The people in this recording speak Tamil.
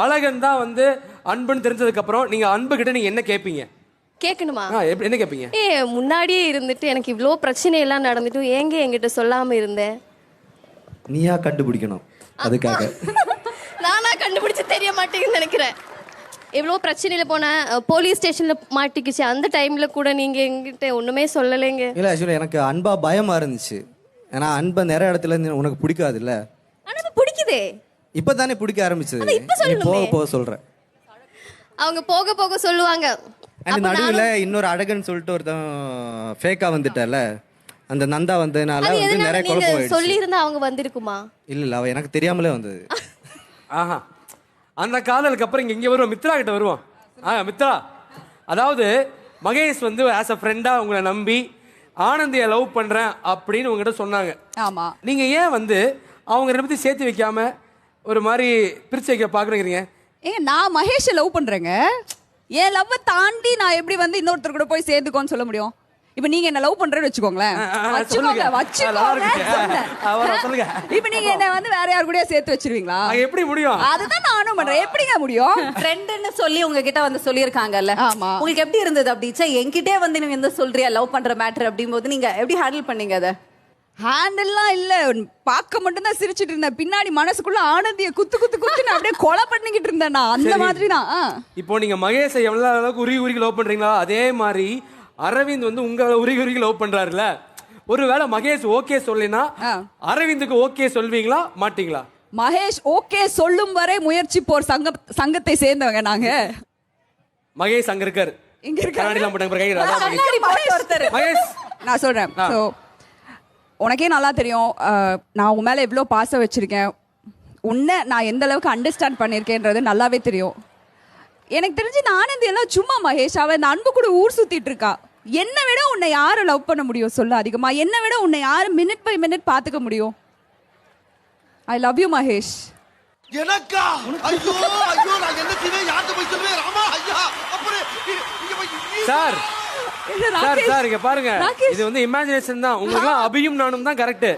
அழகன் தான் வந்து அன்புன்னு தெரிஞ்சதுக்கு அப்புறம் நீங்க அன்பு கிட்ட நீங்க என்ன கேட்பீங்க? கேட்கணுமா? என்ன கேட்பீங்க? முன்னாடியே இருந்துட்டு எனக்கு இவ்வளோ பிரச்சனை எல்லாம் நடந்துட்டும் ஏங்க என்கிட்ட சொல்லாம இருந்தேன்? நீயா கண்டுபிடிக்கணும் அதுக்காக. நானா கண்டுபிடிச்சு தெரிய மாட்டேங்குன்னு நினைக்கிறேன். எவ்வளோ பிரச்சனையில போனேன், போலீஸ் ஸ்டேஷன்ல மாட்டிக்கிச்சு. அந்த டைம்ல கூட நீங்க என்கிட்ட ஒண்ணுமே சொல்லலைங்க. இல்லை ஆக்சுவலி எனக்கு அன்பா பயமா இருந்துச்சு. ஏன்னா அன்பை நிறைய இடத்துல இருந்து உனக்கு பிடிக்காது இல்ல. ஆனா இப்ப பிடிக்குதே. இப்பதானே பிடிக்க ஆரம்பிச்சது. நீ போக போக சொல்ற. அவங்க போக போக சொல்லுவாங்க. நடுவில் இன்னொரு அழகன் சொல்லிட்டு ஒருத்தன் ஃபேக்கா வந்துட்டல, அந்த நந்தா வந்ததுனால வந்து நிறைய குழப்பம் சொல்லி இருந்தா அவங்க வந்திருக்குமா? இல்ல அவ எனக்கு தெரியாமலே வந்தது. ஆஹா, அந்த காதலுக்கு அப்புறம் இங்க வருவோம், மித்ரா கிட்ட வருவோம். மித்ரா, அதாவது மகேஷ் வந்து ஆஸ் அ ஃப்ரெண்டா உங்களை நம்பி ஆனந்தியை லவ் பண்றேன் அப்படின்னு உங்ககிட்ட சொன்னாங்க. ஆமா. நீங்க ஏன் வந்து அவங்க ரெண்டு பத்தி சேர்த்து வைக்காம ஒரு மாதிரி பிரிச்சு வைக்க பாக்குறீங்க? நான் மகேஷை லவ் பண்றேங்க. என் லவ்வை தாண்டி நான் எப்படி வந்து இன்னொருத்தர் கூட போய் சேர்ந்துக்கோன்னு சொல்ல முடியும்? இப்ப நீங்க என்ன லவ் பண்றேன்னு வச்சுக்கோங்களேன். இப்ப நீங்க என்ன வந்து வேற யாரு கூட சேர்த்து வச்சிருவீங்களா? எப்படி முடியும்? அதுதான் நானும் பண்றேன். எப்படிங்க முடியும்? ஃப்ரெண்ட்னு சொல்லி உங்ககிட்ட வந்து சொல்லியிருக்காங்கல்ல, உங்களுக்கு எப்படி இருந்தது? அப்படிச்சா என்கிட்டே வந்து நீங்க என்ன சொல்றியா லவ் பண்ற மேட்டர் அப்படிங்கும்போது நீங்க எப்படி ஹேண்டில் பண்ணீங்க அதை? ஹேண்டில்லாம் இல்ல, பார்க்க மட்டும் தான் சிரிச்சிட்டு இருந்தேன். பின்னாடி மனசுக்குள்ள ஆனந்திய குத்து குத்து குத்து அப்படியே கொலை பண்ணிக்கிட்டு இருந்தேன் நான். அந்த மாதிரி தான். இப்போ நீங்க மகேஷை எவ்வளவு அளவுக்கு உருகி உருகி லவ் பண்றீங்களா, அதே மாதிரி அரவிந்த் வந்து உங்களை உருகி உருகி லவ் பண்றாருல. ஒருவேளை மகேஷ் ஓகே சொல்லினா அரவிந்துக்கு ஓகே சொல்வீங்களா மாட்டீங்களா? மகேஷ் ஓகே சொல்லும் வரை முயற்சி போர் சங்கத்தை சேர்ந்தவங்க நாங்க. மகேஷ் அங்க இருக்காரு. இங்க இருக்காரு. மகேஷ் நான் சொல்றேன். சோ உனக்கே நல்லா தெரியும் நான் உன் மேல எவ்வளவு பாசம் வச்சிருக்கேன். உன்னை நான் எந்த அளவுக்கு அண்டர்ஸ்டாண்ட் பண்ணிருக்கேன்றது நல்லாவே தெரியும். எனக்கு தெரிஞ்சு இந்த ஆனந்தி எல்லாம் சும்மா மகேஷ், அவ இந்த அன்பு கூட ஊர் சுத்திட்டு இருக்கா. என்னை விட உன்னை யாரை லவ் பண்ண முடியும் சொல்ல? அதிகமா என்னை விட உன்னை யாரு மினிட் பை மினிட் பாத்துக்க முடியும்? I love you Mahesh. எனக்கா? ஐயோ ஐயோ, நான் என்ன செய்வேன்? யார்ட்ட போய் சொல்வேன்? ராமா ஐயா, அப்புறம் சார் சார் சார் இங்க பாருங்க, இது வந்து இமேஜினேஷன் தான். உங்களுக்கு அபியும் நானும் தான் கரெக்ட்.